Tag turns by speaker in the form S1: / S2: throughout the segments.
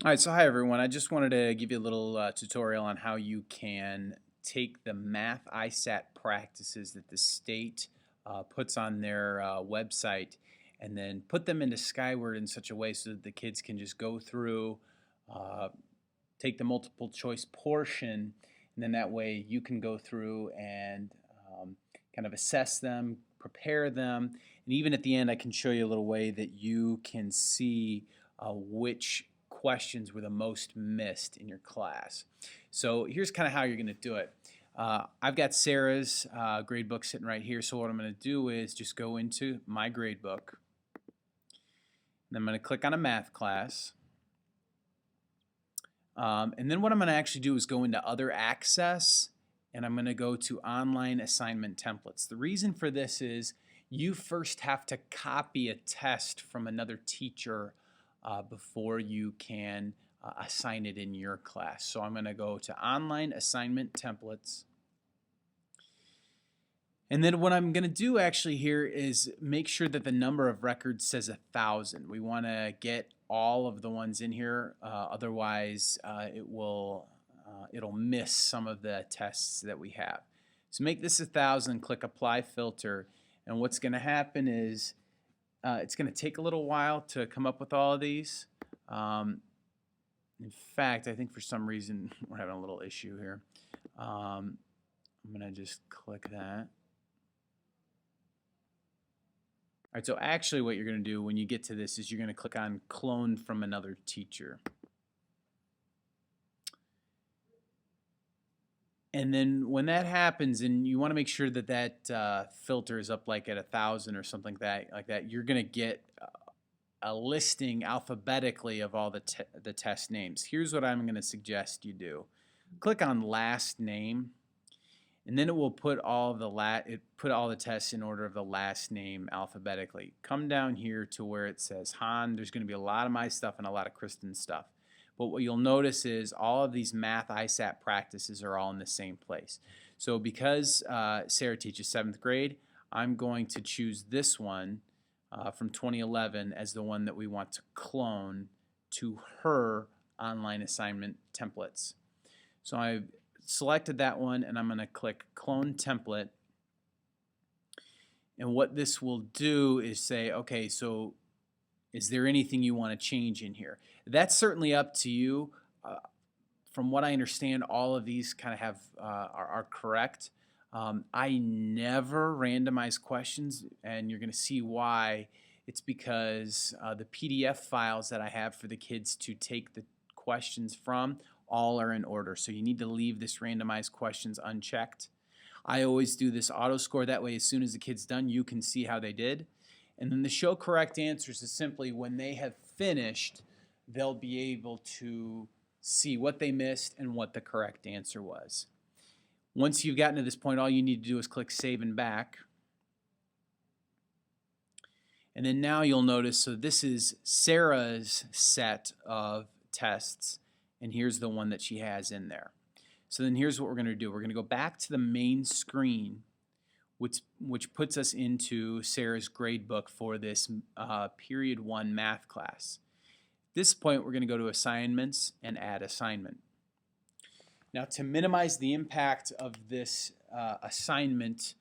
S1: All right, so hi everyone. I just wanted to give you a little tutorial on how you can take the math ISAT practices that the state puts on their website and then put them into Skyward in such a way so that the kids can just go through, uh, take the multiple choice portion, and then that way you can go through and kind of assess them, prepare them, and even at the end I can show you a little way that you can see which questions were the most missed in your class. So here's kind of how you're going to do it. I've got Sarah's grade book sitting right here, so what I'm going to do is just go into my grade book, and I'm going to click on a math class. And then what I'm going to actually do is go into Other Access, and I'm going to go to Online Assignment Templates. The reason for this is you first have to copy a test from another teacher before you can assign it in your class. So I'm going to go to Online Assignment Templates. And then what I'm going to do actually here is make sure that the number of records says 1,000. We want to get all of the ones in here, otherwise it'll miss some of the tests that we have. So make this 1,000, click Apply Filter, and what's going to happen is it's going to take a little while to come up with all of these. In fact, I think for some reason we're having a little issue here. I'm going to just click that. All right, so actually what you're going to do when you get to this is you're going to click on Clone from Another Teacher. And then when that happens, and you want to make sure that that filter is up like at 1,000 or something like that, you're going to get a listing alphabetically of all the test names. Here's what I'm going to suggest you do. Click on Last Name, and then it will put all the tests in order of the last name alphabetically. Come down here to where it says Han. There's going to be a lot of my stuff and a lot of Kristen's stuff. But what you'll notice is all of these math ISAT practices are all in the same place. So because Sarah teaches 7th grade, I'm going to choose this one from 2011 as the one that we want to clone to her online assignment templates. So I've selected that one, and I'm going to click Clone Template. And what this will do is say, okay, so is there anything you want to change in here? That's certainly up to you. From what I understand, all of these kind of have are correct. I never randomize questions, and you're going to see why. It's because the PDF files that I have for the kids to take the questions from all are in order. So you need to leave this randomized questions unchecked. I always do this auto score. That way, as soon as the kid's done, you can see how they did. And then the show correct answers is simply when they have finished, they'll be able to see what they missed and what the correct answer was. Once you've gotten to this point, all you need to do is click Save and Back. And then now you'll notice, so this is Sarah's set of tests, and here's the one that she has in there. So then here's what we're going to do. We're going to go back to the main screen, which puts us into Sarah's grade book for this period 1 math class. At this point, we're going to go to Assignments and Add Assignment. Now, to minimize the impact of this assignment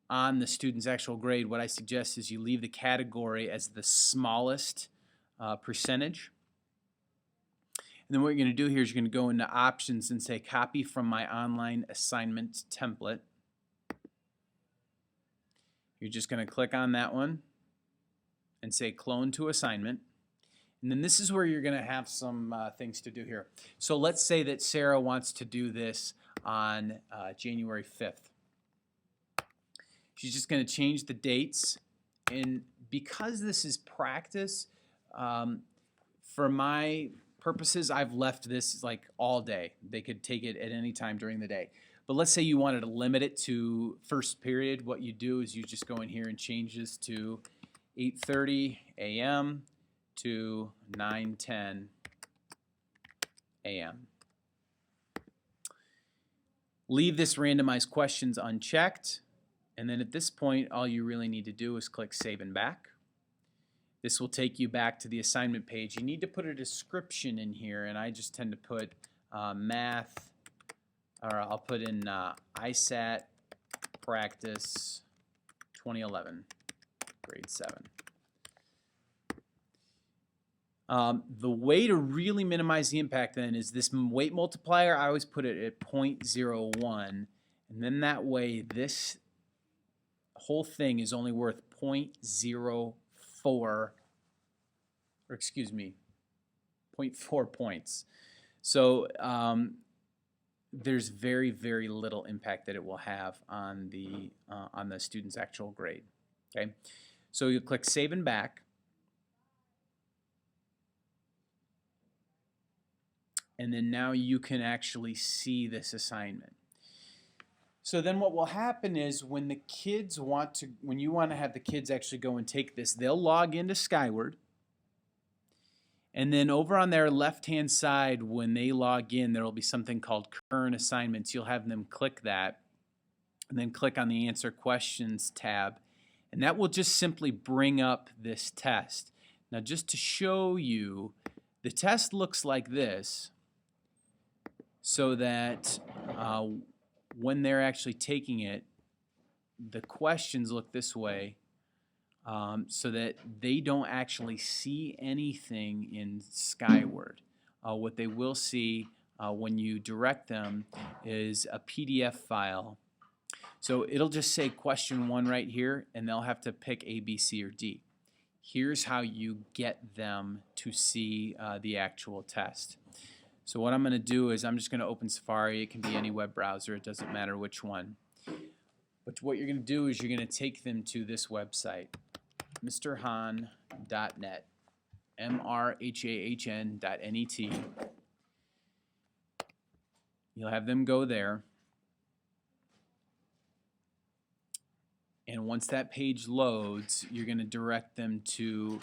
S1: on the student's actual grade, what I suggest is you leave the category as the smallest percentage. And then what you're going to do here is you're going to go into Options and say Copy from my online assignment template. You're just going to click on that one and say Clone to Assignment. And then this is where you're going to have some things to do here. So let's say that Sarah wants to do this on January 5th. She's just going to change the dates. And because this is practice, for my purposes, I've left this like all day. They could take it at any time during the day. But let's say you wanted to limit it to first period. What you do is you just go in here and change this to 8:30 a.m. to 9:10 a.m. Leave this randomized questions unchecked, and then at this point all you really need to do is click Save and Back. This will take you back to the assignment page. You need to put a description in here, and I just tend to put math, or I'll put in ISAT practice 2011, grade 7. The way to really minimize the impact then is this weight multiplier. I always put it at 0.01, and then that way this whole thing is only worth 0.04, or excuse me, 0.4 points. So there's very, very little impact that it will have on the student's actual grade. Okay, so you click Save and Back. And then now you can actually see this assignment. So then what will happen is when the kids when you want to have the kids actually go and take this, they'll log into Skyward. And then over on their left-hand side, when they log in, there will be something called Current Assignments. You'll have them click that, and then click on the Answer Questions tab. And that will just simply bring up this test. Now just to show you, the test looks like this, so that when they're actually taking it, the questions look this way, so that they don't actually see anything in Skyward. What they will see when you direct them is a PDF file. So it'll just say question 1 right here, and they'll have to pick A, B, C, or D. Here's how you get them to see the actual test. So what I'm going to do is I'm just going to open Safari. It can be any web browser. It doesn't matter which one. But what you're going to do is you're going to take them to this website, mrhahn.net, mrhahn.net. You'll have them go there. And once that page loads, you're going to direct them to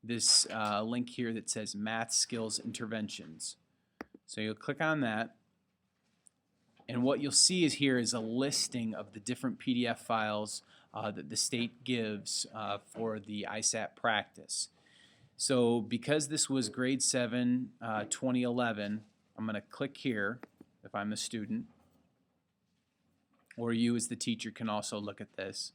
S1: this link here that says Math Skills Interventions. So you'll click on that, and what you'll see is here is a listing of the different PDF files that the state gives for the ISAT practice. So because this was grade 7, 2011, I'm going to click here if I'm the student, or you as the teacher can also look at this.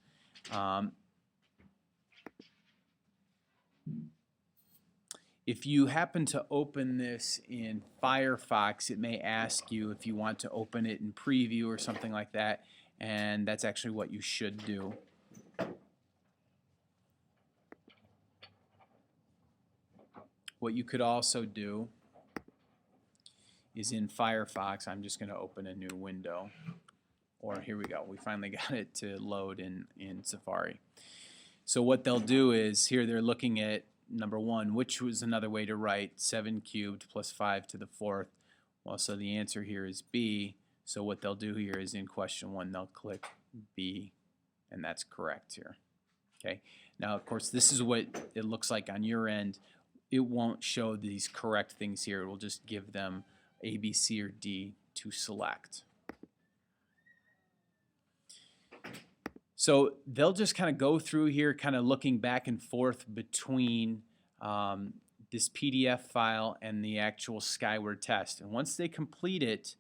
S1: If you happen to open this in Firefox, it may ask you if you want to open it in preview or something like that, and that's actually what you should do. What you could also do is in Firefox, I'm just going to open a new window, or here we go, we finally got it to load in Safari. So what they'll do is here they're looking at number 1, which was another way to write 7 cubed plus 5 to the 4th. Well, so the answer here is B. So what they'll do here is in question 1, they'll click B, and that's correct here. Okay. Now, of course, this is what it looks like on your end. It won't show these correct things here. It will just give them A, B, C, or D to select. So they'll just kind of go through here, kind of looking back and forth between this PDF file and the actual Skyward test. And once they complete it,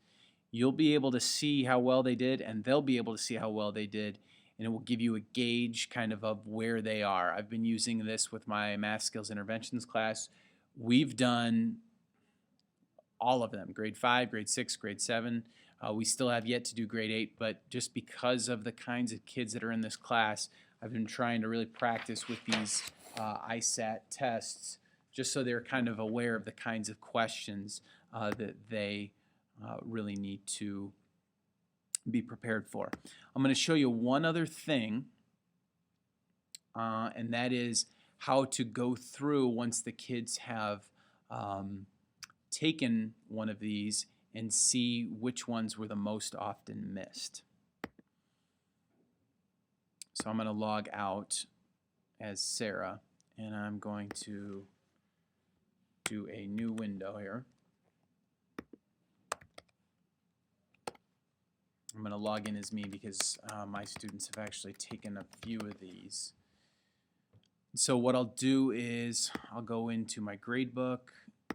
S1: you'll be able to see how well they did, and they'll be able to see how well they did, and it will give you a gauge kind of where they are. I've been using this with my Math Skills Interventions class. We've done all of them, grade 5, grade 6, grade 7. We still have yet to do grade 8, but just because of the kinds of kids that are in this class, I've been trying to really practice with these ISAT tests, just so they're kind of aware of the kinds of questions that they really need to be prepared for. I'm going to show you one other thing, and that is how to go through once the kids have taken one of these and see which ones were the most often missed. So I'm going to log out as Sarah, and I'm going to do a new window here. I'm going to log in as me because my students have actually taken a few of these. So what I'll do is I'll go into my grade book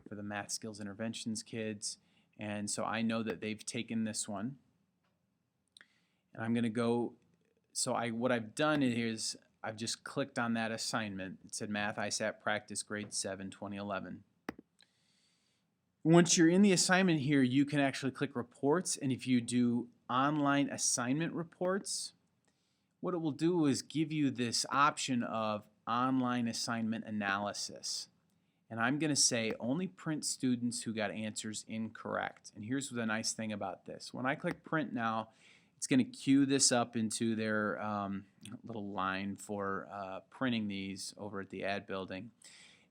S1: for the Math Skills Interventions kids, and so I know that they've taken this one, and I'm going to go. So what I've done is I've just clicked on that assignment. It said Math ISAT Practice Grade 7 2011. Once you're in the assignment here, you can actually click Reports, and if you do Online Assignment Reports, what it will do is give you this option of Online Assignment Analysis. And I'm going to say only print students who got answers incorrect. And here's the nice thing about this. When I click Print now, it's going to queue this up into their little line for printing these over at the ad building.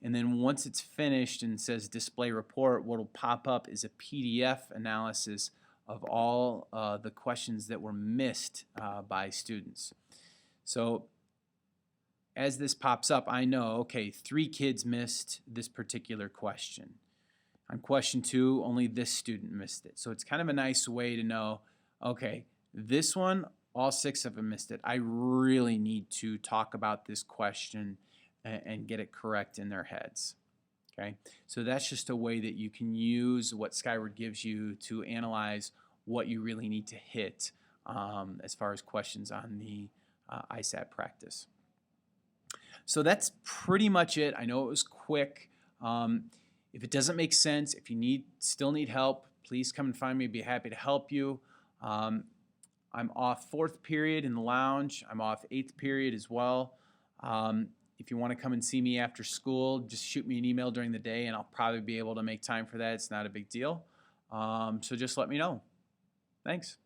S1: And then once it's finished and says Display Report, what will pop up is a PDF analysis of all the questions that were missed by students. So as this pops up, I know, okay, 3 kids missed this particular question. On question 2, only this student missed it. So it's kind of a nice way to know, okay, this one, all 6 of them missed it. I really need to talk about this question and get it correct in their heads. Okay, so that's just a way that you can use what Skyward gives you to analyze what you really need to hit as far as questions on the ISAT practice. So that's pretty much it. I know it was quick. If it doesn't make sense, if you still need help, please come and find me. I'd be happy to help you. I'm off 4th period in the lounge. I'm off 8th period as well. If you want to come and see me after school, just shoot me an email during the day and I'll probably be able to make time for that. It's not a big deal. So just let me know. Thanks.